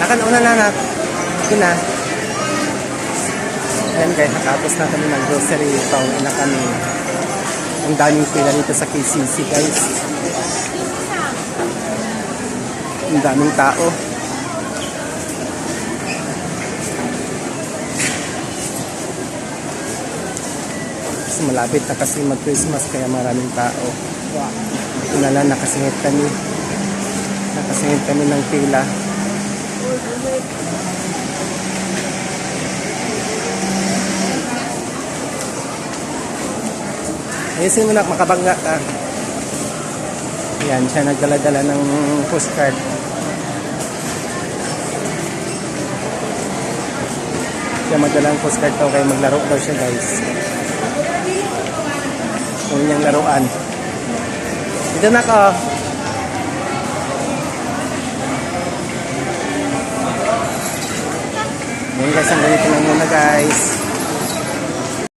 kan una na na. Yun na. Ayan guys, nakapos na kami ng grocery. Pauwi na kami. Ang daming pila dito sa KCC guys. Ang daming tao. Kasi malapit na kasi mag-Christmas kaya maraming tao. Inala, nakasingit kami. Nakasingit kami ng pila. Ayusin mo na, makabangga ka. Ayan, siya nagdala-dala ng postcard. Siya magdala ng postcard daw kaya maglaro daw siya guys. Yung niyang laruan. Dito na ko. Ayan guys, ang ganito lang muna guys.